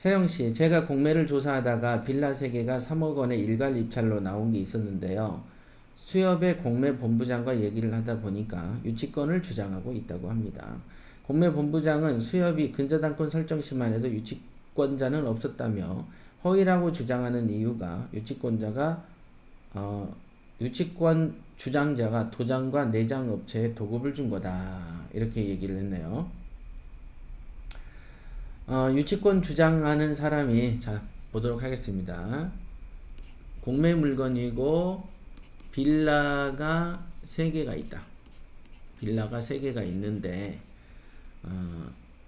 세영씨, 제가 공매를 조사하다가 빌라 3개가 3억 원의 일괄 입찰로 나온 게 있었는데요. 수협의 공매 본부장과 얘기를 하다 보니까 유치권을 주장하고 있다고 합니다. 공매 본부장은 수협이 근저당권 설정 시만 해도 유치권자는 없었다며 허위라고 주장하는 이유가 유치권 주장자가 도장과 내장 업체에 도급을 준 거다. 이렇게 얘기를 했네요. 유치권 주장하는 사람이, 자, 보도록 하겠습니다. 공매 물건이고, 빌라가 3개가 있다. 빌라가 3개가 있는데,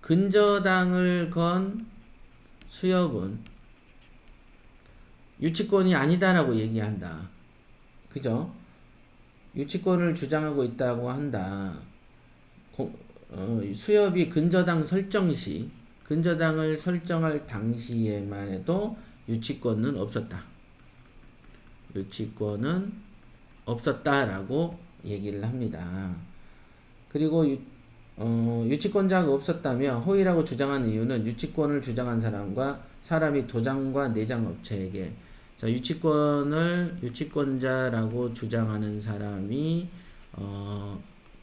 근저당을 건 수협은 유치권이 아니다라고 얘기한다. 그죠? 유치권을 주장하고 있다고 한다. 수협이 근저당 설정 시, 근저당을 설정할 당시에만 해도 유치권은 없었다. 유치권은 없었다라고 얘기를 합니다. 그리고 유치권자가 없었다며 허위라고 주장하는 이유는 유치권을 주장한 사람이 도장과 내장 업체에게, 자, 유치권자라고 주장하는 사람이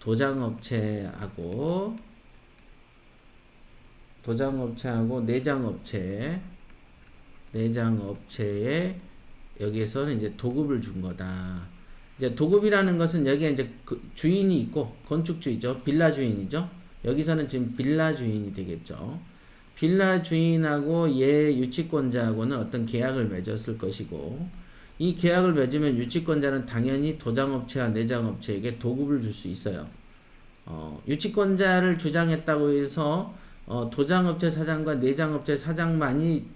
도장업체하고 내장업체에 여기에서는 이제 도급을 준 거다. 이제 도급이라는 것은 여기에 이제 그 주인이 있고, 건축주이죠. 빌라 주인이죠. 여기서는 지금 빌라 주인이 되겠죠. 빌라 주인하고 유치권자하고는 어떤 계약을 맺었을 것이고, 이 계약을 맺으면 유치권자는 당연히 도장업체와 내장업체에게 도급을 줄 수 있어요. 유치권자를 주장했다고 해서 도장업체 사장과 내장업체 사장만이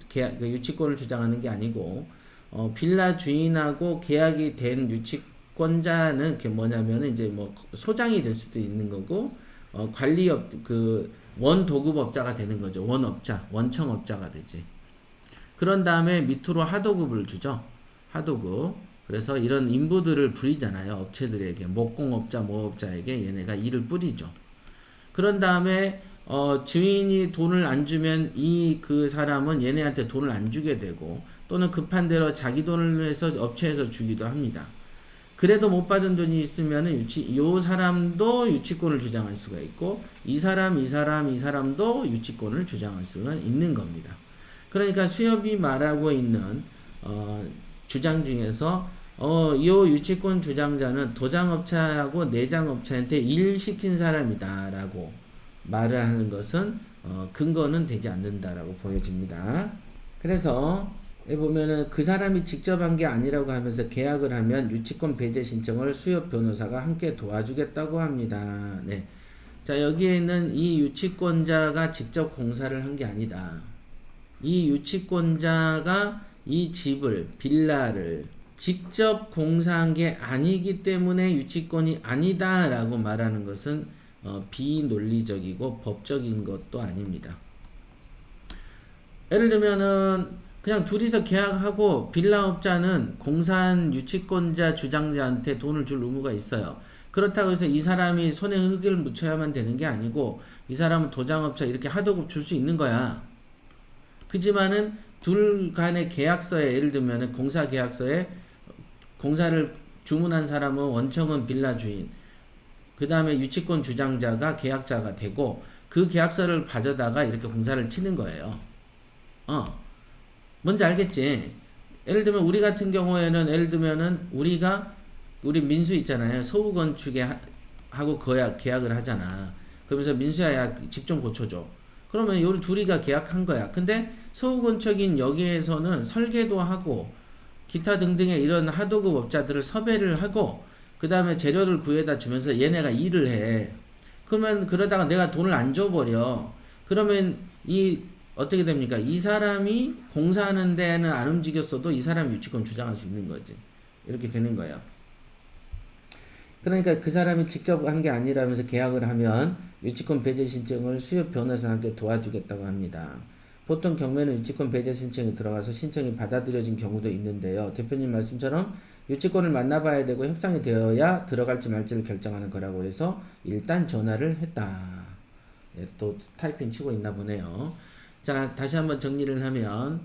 유치권을 주장하는 게 아니고, 빌라 주인하고 계약이 된 유치권자는 그게 뭐냐면은 이제 뭐 소장이 될 수도 있는 거고, 원도급업자가 되는 거죠. 원청업자가 되지. 그런 다음에 밑으로 하도급을 주죠. 하도급. 그래서 이런 인부들을 부리잖아요. 업체들에게, 목공업자, 모업자에게 얘네가 일을 뿌리죠. 그런 다음에 주인이 돈을 안 주면 그 사람은 얘네한테 돈을 안 주게 되고, 또는 급한 대로 자기 돈을 내서 업체에서 주기도 합니다. 그래도 못 받은 돈이 있으면은 요 사람도 유치권을 주장할 수가 있고, 이 사람도 유치권을 주장할 수가 있는 겁니다. 그러니까 수협이 말하고 있는 주장 중에서 요 유치권 주장자는 도장업체하고 내장업체한테 일 시킨 사람이다라고 말을 하는 것은 근거는 되지 않는다라고 보여집니다. 그래서 보면은 그 사람이 직접 한 게 아니라고 하면서 계약을 하면 유치권 배제 신청을 수협 변호사가 함께 도와주겠다고 합니다. 네. 자, 여기에는 이 유치권자가 직접 공사를 한 게 아니다. 이 유치권자가 이 빌라를 직접 공사한 게 아니기 때문에 유치권이 아니다라고 말하는 것은 비논리적이고 법적인 것도 아닙니다. 예를 들면은 그냥 둘이서 계약하고 빌라업자는 공사한 유치권자 주장자한테 돈을 줄 의무가 있어요. 그렇다고 해서 이 사람이 손에 흙을 묻혀야만 되는 게 아니고, 이 사람은 도장업자 이렇게 하도급 줄 수 있는 거야. 그지만은 둘 간의 계약서에, 예를 들면은 공사 계약서에 공사를 주문한 사람은 원청은 빌라 주인, 그 다음에 유치권 주장자가 계약자가 되고, 그 계약서를 가져다가 이렇게 공사를 치는 거예요. 뭔지 알겠지? 예를 들면 우리 같은 경우에는, 예를 들면은 우리 민수 있잖아요. 서우건축에 하고 계약을 하잖아. 그러면서 민수야, 야, 집 좀 고쳐줘. 그러면 우리 둘이가 계약한 거야. 근데 서우건축인 여기에서는 설계도 하고 기타 등등의 이런 하도급 업자들을 섭외를 하고, 그 다음에 재료를 구해다 주면서 얘네가 일을 해. 그러면 그러다가 내가 돈을 안 줘버려. 그러면 어떻게 됩니까? 이 사람이 공사하는 데는 안 움직였어도 이 사람이 유치권 주장할 수 있는 거지. 이렇게 되는 거예요. 그러니까 그 사람이 직접 한 게 아니라면서 계약을 하면 유치권 배제 신청을 수협 변호사와 함께 도와주겠다고 합니다. 보통 경우에는 유치권 배제 신청이 들어가서 신청이 받아들여진 경우도 있는데요. 대표님 말씀처럼 유치권을 만나봐야 되고 협상이 되어야 들어갈지 말지를 결정하는 거라고 해서 일단 전화를 했다. 또 타이핑 치고 있나 보네요. 자, 다시 한번 정리를 하면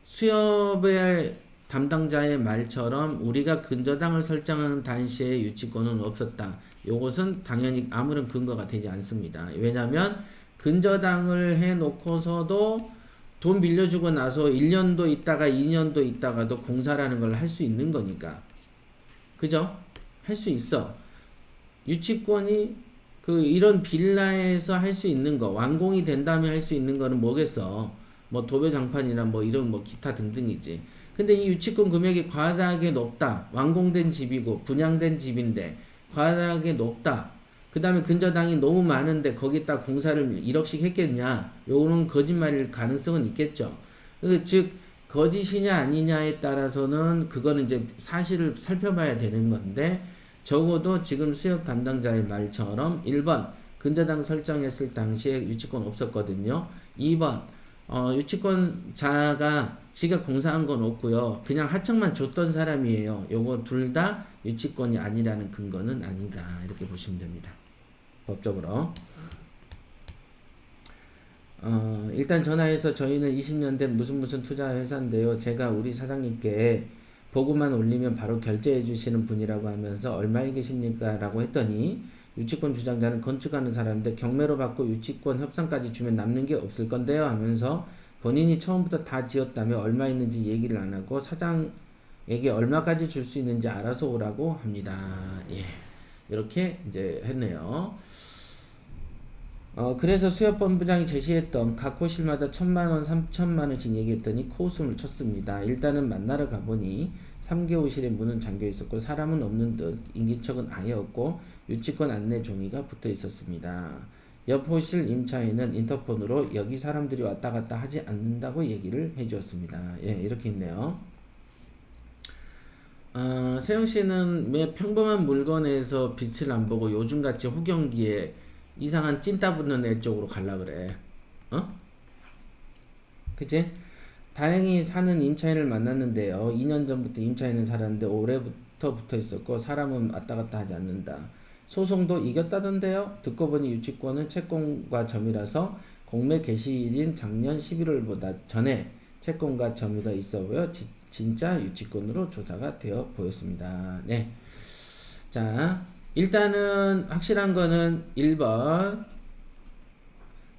수협의 담당자의 말처럼 우리가 근저당을 설정하는 당시에 유치권은 없었다. 요것은 당연히 아무런 근거가 되지 않습니다. 왜냐하면 근저당을 해놓고서도 돈 빌려주고 나서 1년도 있다가 2년도 있다가도 공사라는 걸 할 수 있는 거니까. 그죠? 할 수 있어. 유치권이 이런 빌라에서 할 수 있는 거, 완공이 된 다음에 할 수 있는 거는 뭐겠어? 뭐 도배장판이나 뭐 이런 뭐 기타 등등이지. 근데 이 유치권 금액이 과다하게 높다. 완공된 집이고 분양된 집인데 과다하게 높다. 그 다음에 근저당이 너무 많은데 거기다 공사를 1억씩 했겠냐? 요거는 거짓말일 가능성은 있겠죠. 즉 거짓이냐 아니냐에 따라서는 그거는 이제 사실을 살펴봐야 되는 건데, 적어도 지금 수협 담당자의 말처럼 1번 근저당 설정했을 당시에 유치권 없었거든요. 2번 유치권자가 지가 공사한 건 없고요. 그냥 하청만 줬던 사람이에요. 요거 둘 다 유치권이 아니라는 근거는 아니다. 이렇게 보시면 됩니다. 법적으로. 일단 전화해서 저희는 20년 된 무슨 투자 회사인데요. 제가 우리 사장님께 보고만 올리면 바로 결제해 주시는 분이라고 하면서 얼마에 계십니까? 라고 했더니 유치권 주장자는 건축하는 사람인데 경매로 받고 유치권 협상까지 주면 남는 게 없을 건데요 하면서 본인이 처음부터 다 지었다며 얼마 있는지 얘기를 안 하고 사장에게 얼마까지 줄 수 있는지 알아서 오라고 합니다. 예. 이렇게 이제 했네요. 그래서 수협본부장이 제시했던 각 호실마다 1,000만원, 3,000만원씩 얘기했더니 코웃음을 쳤습니다. 일단은 만나러 가보니 3개 호실에 문은 잠겨 있었고 사람은 없는 듯 인기척은 아예 없고 유치권 안내 종이가 붙어 있었습니다. 옆 호실 임차인은 인터폰으로 여기 사람들이 왔다 갔다 하지 않는다고 얘기를 해주었습니다. 예, 이렇게 있네요. 세영씨는 왜 평범한 물건에서 빛을 안 보고 요즘같이 호경기에 이상한 찐따 붙는 애 쪽으로 갈라 그래? 그치? 다행히 사는 임차인을 만났는데요. 2년 전부터 임차인은 살았는데 올해부터 붙어 있었고 사람은 왔다 갔다 하지 않는다. 소송도 이겼다던데요. 듣고 보니 유치권은 채권과 점이라서 공매 개시일인 작년 11월보다 전에 채권과 점유가 있어 보여 진짜 유치권으로 조사가 되어 보였습니다. 네. 자, 일단은 확실한 거는 1번.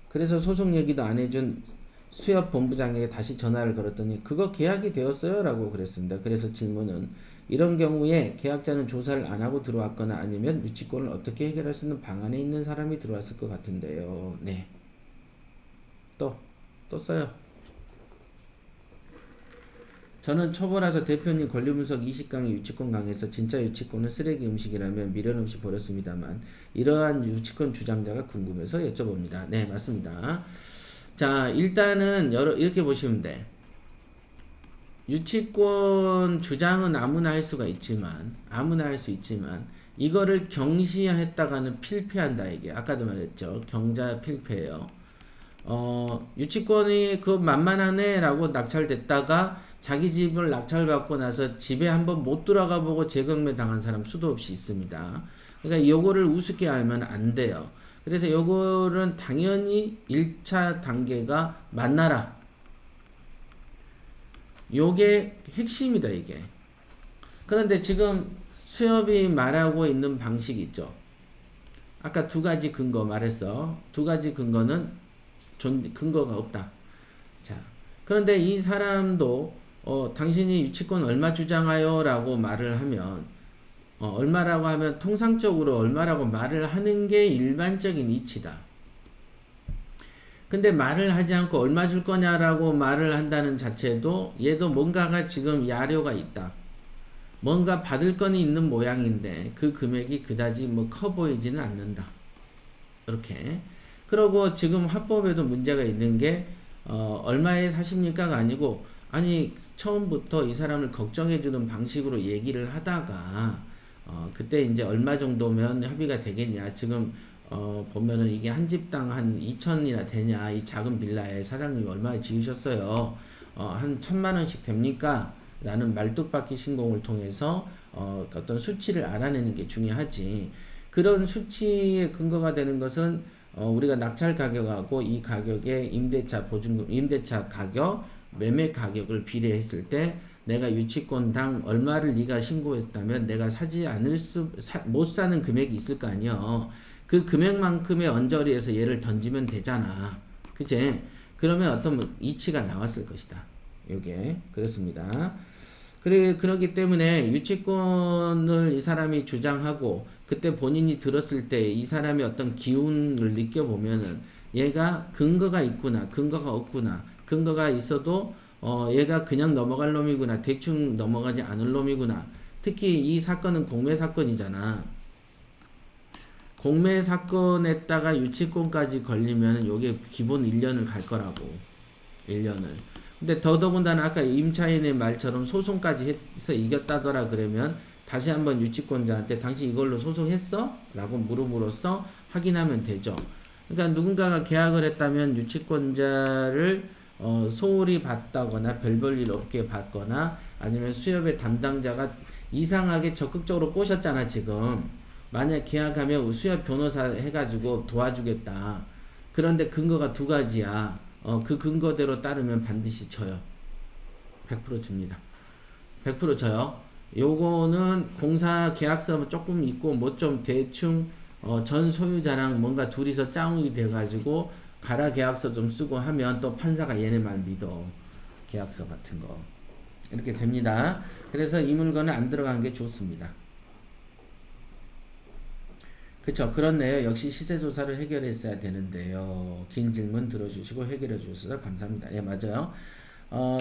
그래서 소송 얘기도 안 해준 수협 본부장에게 다시 전화를 걸었더니 그거 계약이 되었어요? 라고 그랬습니다. 그래서 질문은 이런 경우에 계약자는 조사를 안 하고 들어왔거나 아니면 유치권을 어떻게 해결할 수 있는 방안에 있는 사람이 들어왔을 것 같은데요. 네. 또 써요. 저는 초보라서 대표님 권리분석 20강의 유치권 강의에서 진짜 유치권은 쓰레기 음식이라면 미련 없이 버렸습니다만 이러한 유치권 주장자가 궁금해서 여쭤봅니다. 네, 맞습니다. 자, 일단은 이렇게 보시면 돼. 유치권 주장은 아무나 할 수가 있지만 이거를 경시했다가는 필패한다. 이게 아까도 말했죠. 경자 필패예요. 유치권이 만만하네 라고 낙찰됐다가 자기 집을 낙찰받고 나서 집에 한번 못 들어가 보고 재경매 당한 사람 수도 없이 있습니다. 그러니까 요거를 우습게 알면 안 돼요. 그래서 요거는 당연히 1차 단계가 만나라. 요게 핵심이다, 이게. 그런데 지금 수협이 말하고 있는 방식이 있죠. 아까 2가지 근거 말했어. 2가지 근거는 근거가 없다. 자, 그런데 이 사람도 당신이 유치권 얼마 주장하여? 라고 말을 하면 얼마라고 하면 통상적으로 얼마라고 말을 하는 게 일반적인 이치다. 근데 말을 하지 않고 얼마 줄 거냐라고 말을 한다는 자체도 얘도 뭔가가 지금 야료가 있다. 뭔가 받을 건이 있는 모양인데 그 금액이 그다지 커 보이지는 않는다. 이렇게. 그러고 지금 화법에도 문제가 있는 게 얼마에 사십니까가 아니고 아니 처음부터 이 사람을 걱정해주는 방식으로 얘기를 하다가 그때 이제 얼마 정도면 협의가 되겠냐. 지금 보면은 이게 한 집당 한 2천이나 되냐. 이 작은 빌라에 사장님이 얼마에 지으셨어요. 한 1,000만원씩 됩니까? 라는 말뚝박기 신공을 통해서 어떤 수치를 알아내는 게 중요하지. 그런 수치의 근거가 되는 것은 우리가 낙찰 가격하고 이 가격의 임대차 보증금, 임대차 가격, 매매 가격을 비례했을 때 내가 유치권당 얼마를 네가 신고했다면 내가 사지 않을 못 사는 금액이 있을 거 아니야. 그 금액만큼의 언저리에서 얘를 던지면 되잖아. 그치? 그러면 어떤 이치가 나왔을 것이다. 요게 그렇습니다. 그러기 때문에 유치권을 이 사람이 주장하고 그때 본인이 들었을 때 이 사람의 어떤 기운을 느껴보면은 얘가 근거가 있구나, 근거가 없구나. 근거가 있어도 얘가 그냥 넘어갈 놈이구나, 대충 넘어가지 않을 놈이구나. 특히 이 사건은 공매 사건이잖아. 공매 사건에다가 유치권까지 걸리면 요게 기본 1년을 갈 거라고. 1년을. 근데 더더군다나 아까 임차인의 말처럼 소송까지 해서 이겼다더라 그러면 다시 한번 유치권자한테 당신 이걸로 소송했어? 라고 물음으로써 확인하면 되죠. 그러니까 누군가가 계약을 했다면 유치권자를 소홀히 봤다거나 별 일 없게 봤거나 아니면 수협의 담당자가 이상하게 적극적으로 꼬셨잖아 지금. 만약 계약하면 수협 변호사 해가지고 도와주겠다. 그런데 근거가 두 가지야. 그 근거대로 따르면 반드시 져요. 100% 줍니다. 100% 져요. 요거는 공사 계약서 조금 있고 뭐 좀 대충 전 소유자랑 뭔가 둘이서 짱이 돼가지고 가라 계약서 좀 쓰고 하면 또 판사가 얘네 말 믿어. 계약서 같은 거 이렇게 됩니다. 그래서 이 물건은 안 들어간 게 좋습니다. 그쵸. 그렇네요. 역시 시세조사를 해결했어야 되는데요. 긴 질문 들어주시고 해결해 주셔서 감사합니다. 예, 맞아요.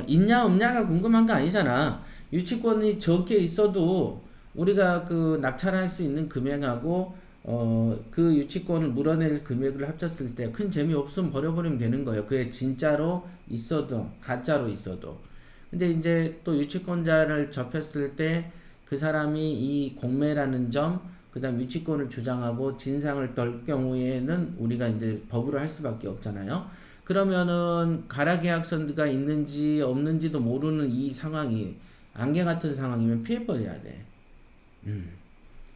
있냐 없냐가 궁금한 거 아니잖아. 유치권이 적게 있어도 우리가 그 낙찰할 수 있는 금액하고 그 유치권을 물어낼 금액을 합쳤을 때 큰 재미 없으면 버려버리면 되는 거예요. 그게 진짜로 있어도 가짜로 있어도. 근데 이제 또 유치권자를 접했을 때 그 사람이 이 공매라는 점, 그 다음 유치권을 주장하고 진상을 떨 경우에는 우리가 이제 법으로 할 수밖에 없잖아요. 그러면은 가라 계약서가 있는지 없는지도 모르는 이 상황이 안개 같은 상황이면 피해버려야 돼.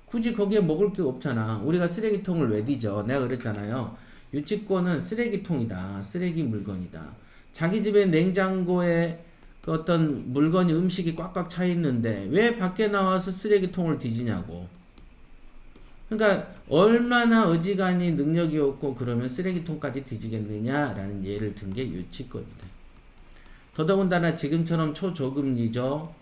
굳이 거기에 먹을 게 없잖아. 우리가 쓰레기통을 왜 뒤져? 내가 그랬잖아요. 유치권은 쓰레기통이다. 쓰레기 물건이다. 자기 집에 냉장고에 그 어떤 물건이 음식이 꽉꽉 차 있는데 왜 밖에 나와서 쓰레기통을 뒤지냐고. 그러니까 얼마나 어지간히 능력이 없고 그러면 쓰레기통까지 뒤지겠느냐라는 예를 든 게 유치권이다. 더더군다나 지금처럼 초저금리죠.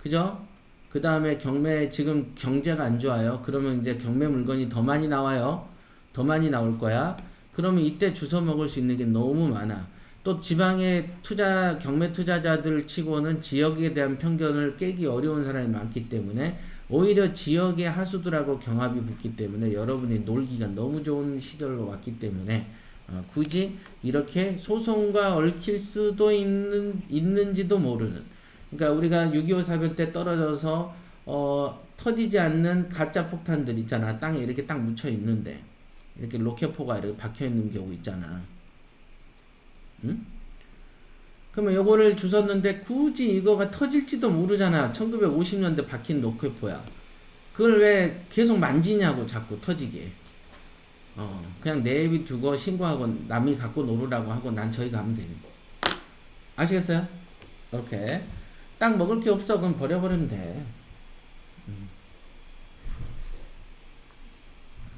그죠? 그 다음에 경매, 지금 경제가 안 좋아요. 그러면 이제 경매 물건이 더 많이 나와요. 더 많이 나올 거야. 그러면 이때 주워 먹을 수 있는 게 너무 많아. 또 지방의 경매 투자자들 치고는 지역에 대한 편견을 깨기 어려운 사람이 많기 때문에 오히려 지역의 하수들하고 경합이 붙기 때문에 여러분이 놀기가 너무 좋은 시절로 왔기 때문에 굳이 이렇게 소송과 얽힐 수도 있는지도 모르는, 그러니까 우리가 6.25 사변 때 떨어져서 터지지 않는 가짜 폭탄들 있잖아. 땅에 이렇게 딱 묻혀 있는데 이렇게 로켓포가 이렇게 박혀 있는 경우 있잖아. 응? 그러면 요거를 주웠는데 굳이 이거가 터질지도 모르잖아. 1950년대 박힌 로켓포야. 그걸 왜 계속 만지냐고 자꾸 터지게. 그냥 내비두고 신고하고 남이 갖고 놀으라고 하고 난 저희 가면 되는데. 아시겠어요? 이렇게 딱 먹을 게 없어 그럼 버려버리면 돼.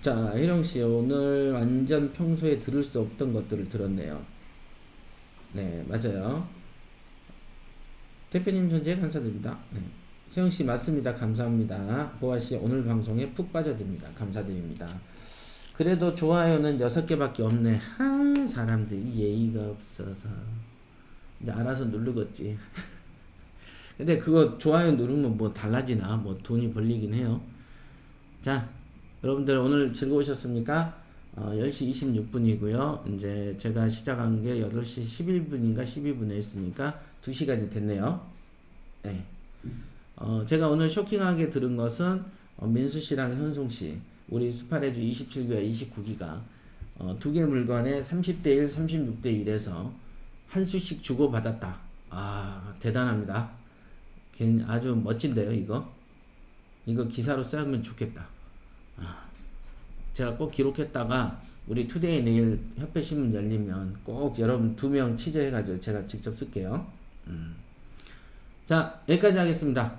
자, 희령씨 오늘 완전 평소에 들을 수 없던 것들을 들었네요. 네, 맞아요. 대표님 전체 감사드립니다. 네. 세영씨 맞습니다. 감사합니다. 보아씨 오늘 방송에 푹 빠져듭니다. 감사드립니다. 그래도 좋아요는 6개밖에 없네. 사람들이 예의가 없어서 이제 알아서 누르겠지. 근데 그거 좋아요 누르면 뭐 달라지나? 뭐 돈이 벌리긴 해요. 자, 여러분들 오늘 즐거우셨습니까? 10시 26분이고요. 이제 제가 시작한 게 8시 11분인가 12분에 했으니까 2시간이 됐네요. 네. 제가 오늘 쇼킹하게 들은 것은 민수씨랑 현송씨 우리 스파레주 27기와 29기가 두 개 물건에 30대1, 36대1에서 한 수씩 주고받았다. 대단합니다. 아주 멋진데요, 이거? 이거 기사로 쓰면 좋겠다. 제가 꼭 기록했다가 우리 투데이 내일 협회 신문 열리면 꼭 여러분 2명 취재해가지고 제가 직접 쓸게요. 자, 여기까지 하겠습니다.